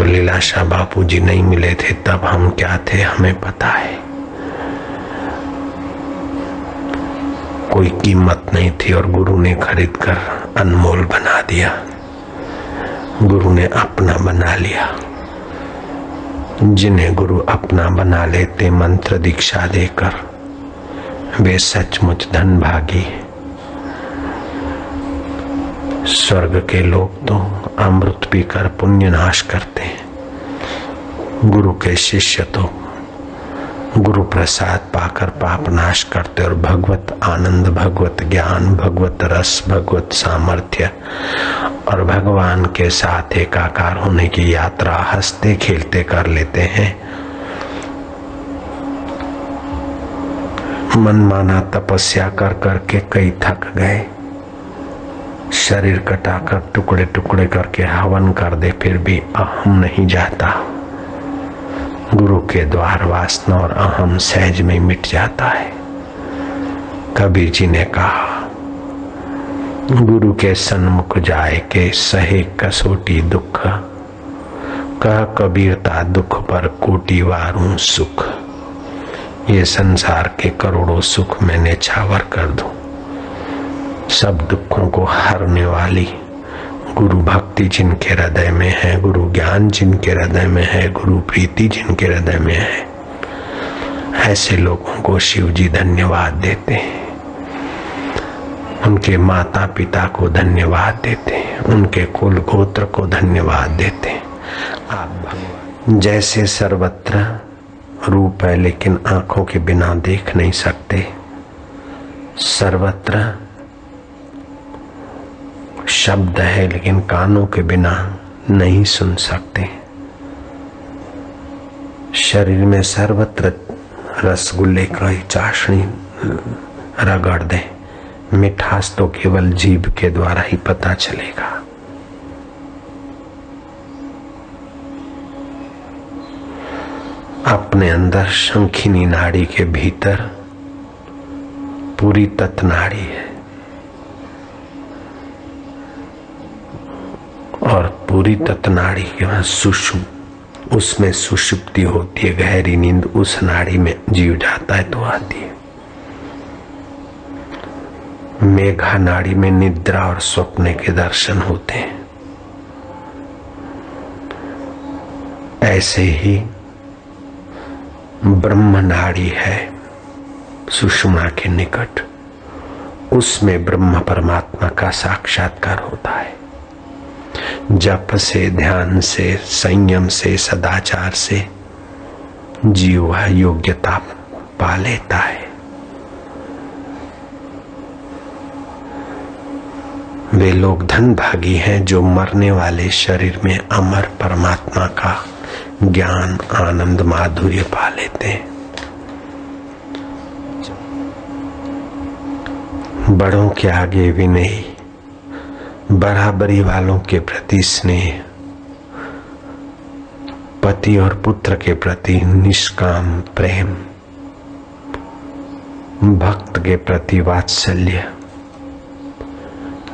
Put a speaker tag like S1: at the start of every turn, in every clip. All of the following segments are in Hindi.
S1: तो लीलाशाह बापू जी नहीं मिले थे तब हम क्या थे हमें पता है। कोई कीमत नहीं थी और गुरु ने खरीद कर अनमोल बना दिया। गुरु ने अपना बना लिया। जिन्हें गुरु अपना बना लेते मंत्र दीक्षा देकर, वे सचमुच धनभागी। स्वर्ग के लोग तो अमृत पीकर पुण्य नाश करते हैं। गुरु के शिष्य तो गुरु प्रसाद पाकर पाप नाश करते और भगवत आनंद, भगवत ज्ञान, भगवत रस, भगवत सामर्थ्य और भगवान के साथ एकाकार होने की यात्रा हंसते खेलते कर लेते हैं। मनमाना तपस्या कर करके कई थक गए, शरीर कटाकर टुकड़े टुकड़े करके हवन कर दे, फिर भी अहम नहीं जाता। गुरु के द्वार वासना और अहम सहज में मिट जाता है। कबीर जी ने कहा, गुरु के सन्मुख जाए के सहे कसोटी दुख, कह कबीरता दुख पर कोटि वारूं सुख। ये संसार के करोड़ों सुख मैं न्यौछावर कर दूं, सब दुखों को हरने वाली गुरु भक्ति जिनके हृदय में है, गुरु ज्ञान जिनके हृदय में है, गुरु प्रीति जिनके हृदय में है, ऐसे लोगों को शिव जी धन्यवाद देते हैं। उनके माता पिता को धन्यवाद देते हैं, उनके कुल गोत्र को धन्यवाद देते हैं। आप भगवान जैसे सर्वत्र रूप है लेकिन आंखों के बिना देख नहीं सकते, सर्वत्र शब्द है लेकिन कानों के बिना नहीं सुन सकते। शरीर में सर्वत्र रसगुल्ले का ही चाशनी रगड़ दे, मिठास तो केवल जीभ के द्वारा ही पता चलेगा। अपने अंदर शंखिनी नाड़ी के भीतर पूरी तत्नाड़ी है और पूरी तत्नाड़ी के बाद सुषुप्ति, उसमें सुषुप्ति होती है, गहरी नींद उस नाड़ी में जीव जाता है तो आती है। मेघा नाड़ी में निद्रा और स्वप्न के दर्शन होते हैं। ऐसे ही ब्रह्म नाड़ी है सुषुम्ना के निकट, उसमें ब्रह्म परमात्मा का साक्षात्कार होता है। जप से, ध्यान से, संयम से, सदाचार से जीव वह योग्यता पा लेता है। वे लोग धनभागी हैं जो मरने वाले शरीर में अमर परमात्मा का ज्ञान, आनंद, माधुर्य पा लेते हैं। बड़ों के आगे विनयी, बराबरी वालों के प्रति स्नेह, पति और पुत्र के प्रति निष्काम प्रेम, भक्त के प्रति वात्सल्य,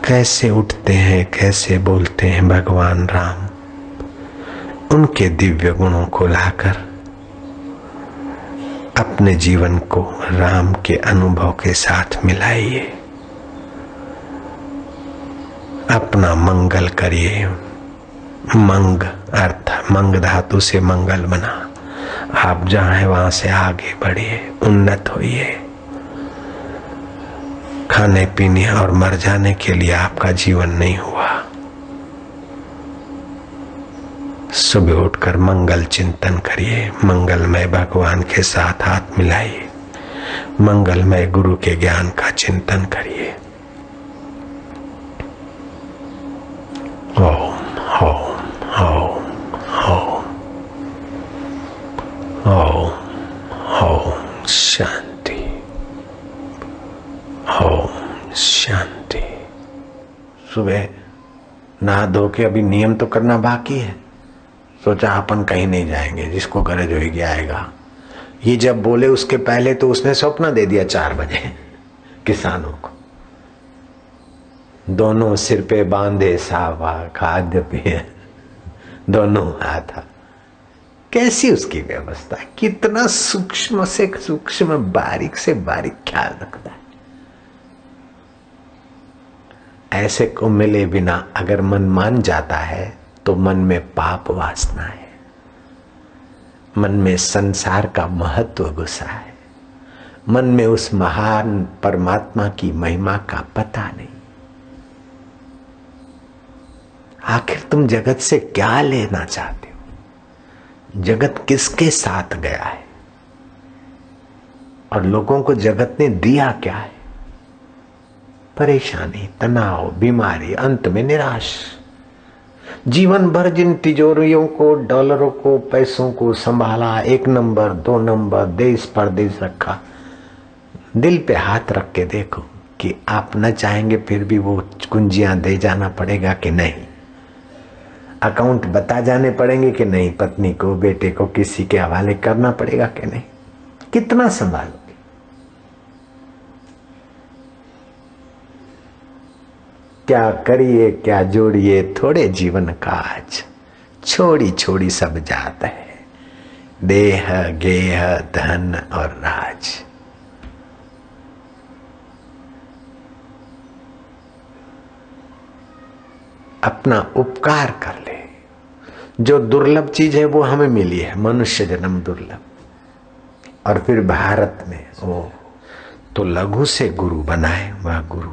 S1: कैसे उठते हैं, कैसे बोलते हैं भगवान राम। उनके दिव्य गुणों को लाकर अपने जीवन को राम के अनुभव के साथ मिलाइए, अपना मंगल करिए। मंग अर्थ मंग धातु से मंगल बना। आप जहां हैं वहां से आगे बढ़िए, उन्नत होइए। खाने पीने और मर जाने के लिए आपका जीवन नहीं हुआ। सुबह उठकर मंगल चिंतन करिए, मंगलमय भगवान के साथ हाथ मिलाइए, मंगलमय गुरु के ज्ञान का चिंतन करिए। ओम ओम ओम ओम ओम ओम शांति, ओम शांति। सुबह नहा धो के अभी नियम तो करना बाकी है। सोचा अपन कहीं नहीं जाएंगे, जिसको गरज होगी आएगा। ये जब बोले उसके पहले तो उसने स्वप्न दे दिया 4 बजे किसानों को। दोनों सिर पे बांधे सावा, खाद्य पेय दोनों हाथ। कैसी उसकी व्यवस्था, कितना सूक्ष्म से सूक्ष्म, बारीक से बारीक ख्याल रखता है। ऐसे को मिले बिना अगर मन मान जाता है तो मन में पाप वासना है, मन में संसार का महत्व घुसा है, मन में उस महान परमात्मा की महिमा का पता नहीं। आखिर तुम जगत से क्या लेना चाहते हो? जगत किसके साथ गया है और लोगों को जगत ने दिया क्या है? परेशानी, तनाव, बीमारी, अंत में निराश। जीवन भर जिन तिजोरियों को, डॉलरों को, पैसों को संभाला, 1 नंबर 2 नंबर, देश परदेश रखा, दिल पे हाथ रख के देखो कि आप न चाहेंगे फिर भी वो कुंजियां दे जाना पड़ेगा कि नहीं? अकाउंट बता जाने पड़ेंगे कि नहीं? पत्नी को, बेटे को किसी के हवाले करना पड़ेगा कि नहीं? कितना संभालोगे? क्या करिए क्या जोड़िए थोड़े जीवन काज, छोड़ी छोड़ी सब जात है, देह गेह धन और राज। अपना उपकार कर ले। जो दुर्लभ चीज है वो हमें मिली है, मनुष्य जन्म दुर्लभ। और फिर भारत में ओ तो लघु से गुरु बनाए वह गुरु।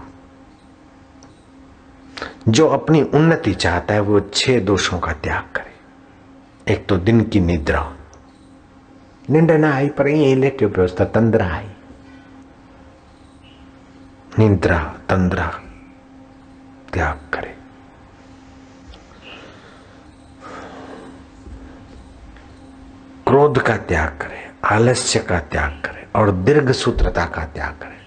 S1: जो अपनी उन्नति चाहता है वो 6 दोषों का त्याग करे। एक तो दिन की निद्रा, नींद ना आई पर यही लेटे व्यवस्था, तंद्रा आई, निद्रा तंद्रा त्याग करे। क्रोध का त्याग करे, आलस्य का त्याग करे और दीर्घ सूत्रता का त्याग करे।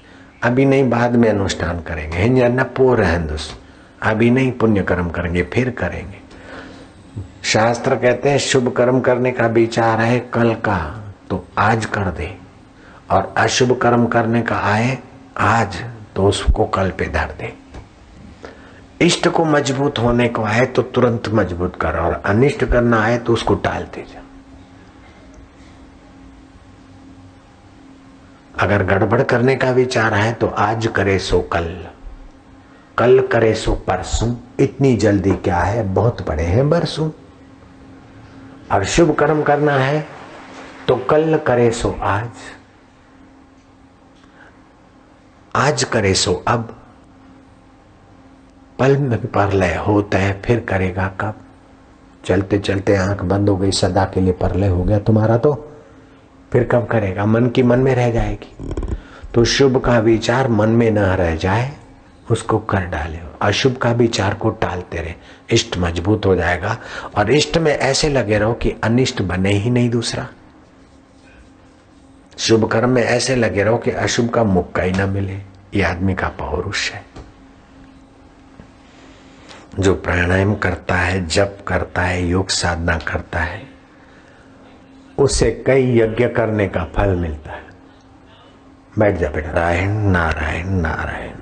S1: अभी नहीं बाद में अनुष्ठान करेंगे, हिंजा पोर है, अभी नहीं पुण्य कर्म करेंगे, फिर करेंगे। शास्त्र कहते हैं शुभ कर्म करने का विचार है कल का तो आज कर दे, और अशुभ कर्म करने का आए आज तो उसको कल पे धर दे। इष्ट को मजबूत होने को आए तो तुरंत मजबूत कर, और अनिष्ट करना आए तो उसको टालते जा। अगर गड़बड़ करने का विचार है तो आज करे सो कल, कल करे सो परसों, इतनी जल्दी क्या है, बहुत बड़े हैं बरसों। और शुभ कर्म करना है तो कल करे सो आज, आज करे सो अब, पल में परलय होता है फिर करेगा कब? चलते चलते आंख बंद हो गई, सदा के लिए परलय हो गया तुम्हारा, तो फिर कब करेगा? मन की मन में रह जाएगी। तो शुभ का विचार मन में न रह जाए उसको कर डाले, अशुभ का विचार को टालते रहे, इष्ट मजबूत हो जाएगा। और इष्ट में ऐसे लगे रहो कि अनिष्ट बने ही नहीं दूसरा। शुभ कर्म में ऐसे लगे रहो कि अशुभ का मुक्का ही ना मिले। ये आदमी का पौरुष है। जो प्राणायाम करता है, जप करता है, योग साधना करता है, उसे कई यज्ञ करने का फल मिलता है। बैठ जा बेटा। नारायण नारायण नारायण।